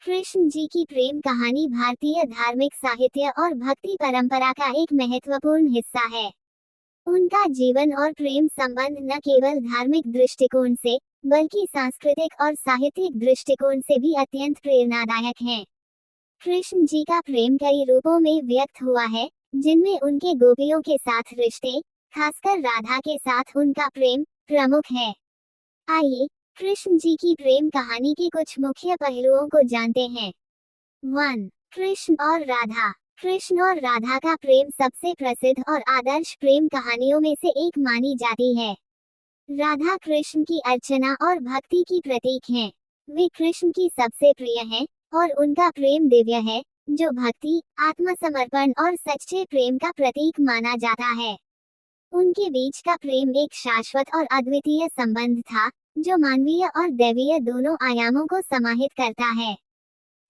कृष्ण जी की प्रेम कहानी भारतीय धार्मिक साहित्य और भक्ति परंपरा का एक महत्वपूर्ण हिस्सा है। उनका जीवन और प्रेम संबंध न केवल धार्मिक दृष्टिकोण से, बल्कि सांस्कृतिक और साहित्यिक दृष्टिकोण से भी अत्यंत प्रेरणादायक है। कृष्ण जी का प्रेम कई रूपों में व्यक्त हुआ है, जिनमें उनके गोपियों के साथ रिश्ते, खासकर राधा के साथ उनका प्रेम, प्रमुख है। आइए, कृष्ण जी की प्रेम कहानी के कुछ मुख्य पहलुओं को जानते हैं। 1. कृष्ण और राधा। कृष्ण और राधा का प्रेम सबसे प्रसिद्ध और आदर्श प्रेम कहानियों में से एक मानी जाती है। राधा कृष्ण की अर्चना और भक्ति की प्रतीक हैं। वे कृष्ण की सबसे प्रिय हैं, और उनका प्रेम दिव्य है, जो भक्ति, आत्मसमर्पण और सच्चे प्रेम का प्रतीक माना जाता है। उनके बीच का प्रेम एक शाश्वत और अद्वितीय संबंध था, जो मानवीय और दैवीय दोनों आयामों को समाहित करता है।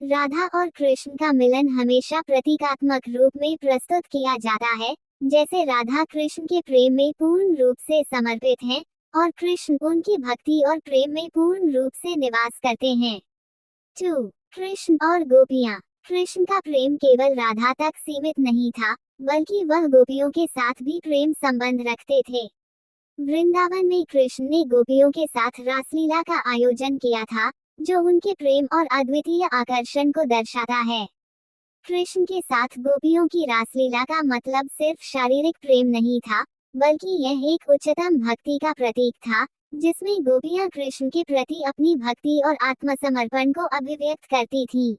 राधा और कृष्ण का मिलन हमेशा प्रतीकात्मक रूप में प्रस्तुत किया जाता है, जैसे राधा कृष्ण के प्रेम में पूर्ण रूप से समर्पित हैं, और कृष्ण उनकी भक्ति और प्रेम में पूर्ण रूप से निवास करते हैं। 2. कृष्ण और गोपियाँ। कृष्ण का प्रेम केवल राधा तक सीमित नहीं था, बल्कि वह गोपियों के साथ भी प्रेम संबंध रखते थे। वृंदावन में कृष्ण ने गोपियों के साथ रासलीला का आयोजन किया था, जो उनके प्रेम और अद्वितीय आकर्षण को दर्शाता है। कृष्ण के साथ गोपियों की रासलीला का मतलब सिर्फ शारीरिक प्रेम नहीं था, बल्कि यह एक उच्चतम भक्ति का प्रतीक था, जिसमें गोपियां कृष्ण के प्रति अपनी भक्ति और आत्मसमर्पण को अभिव्यक्त करती थीं।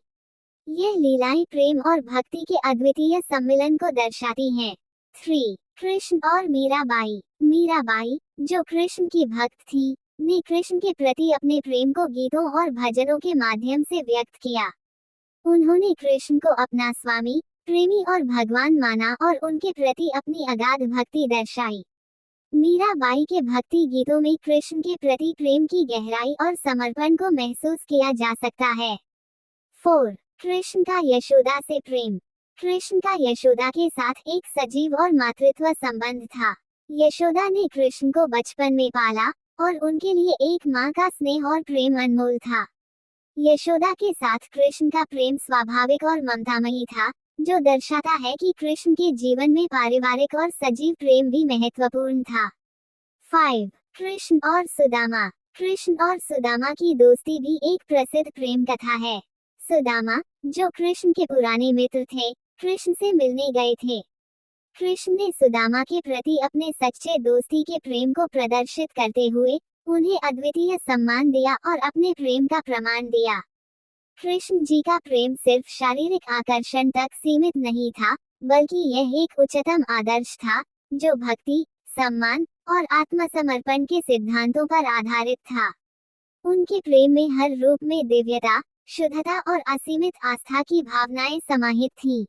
यह लीलाएं प्रेम और भक्ति के अद्वितीय सम्मिलन को दर्शाती हैं। 3. कृष्ण और मीराबाई। मीराबाई, जो कृष्ण की भक्त थी, ने कृष्ण के प्रति अपने प्रेम को गीतों और भजनों के माध्यम से व्यक्त किया। उन्होंने कृष्ण को अपना स्वामी, प्रेमी और भगवान माना और उनके प्रति अपनी अगाध भक्ति दर्शाई। मीराबाई के भक्ति गीतों में कृष्ण के प्रति प्रेम की गहराई और समर्पण को महसूस किया जा सकता है। 4. कृष्ण का यशोदा से प्रेम। कृष्ण का यशोदा के साथ एक सजीव और मातृत्व संबंध था। यशोदा ने कृष्ण को बचपन में पाला, और उनके लिए एक माँ का स्नेह और प्रेम अनमोल था। यशोदा के साथ कृष्ण का प्रेम स्वाभाविक और ममतामयी था, जो दर्शाता है कि कृष्ण के जीवन में पारिवारिक और सजीव प्रेम भी महत्वपूर्ण था। 5. कृष्ण और सुदामा। कृष्ण और सुदामा की दोस्ती भी एक प्रसिद्ध प्रेम कथा है। सुदामा, जो कृष्ण के पुराने मित्र थे, कृष्ण से मिलने गए थे। कृष्ण ने सुदामा के प्रति अपने सच्चे दोस्ती के प्रेम को प्रदर्शित करते हुए उन्हें अद्वितीय सम्मान दिया और अपने प्रेम का प्रमाण दिया। कृष्ण जी का प्रेम सिर्फ शारीरिक आकर्षण तक सीमित नहीं था, बल्कि यह एक उच्चतम आदर्श था, जो भक्ति, सम्मान और आत्मसमर्पण के सिद्धांतों पर आधारित था। उनके प्रेम में हर रूप में दिव्यता, शुद्धता और असीमित आस्था की भावनाएं समाहित थीं।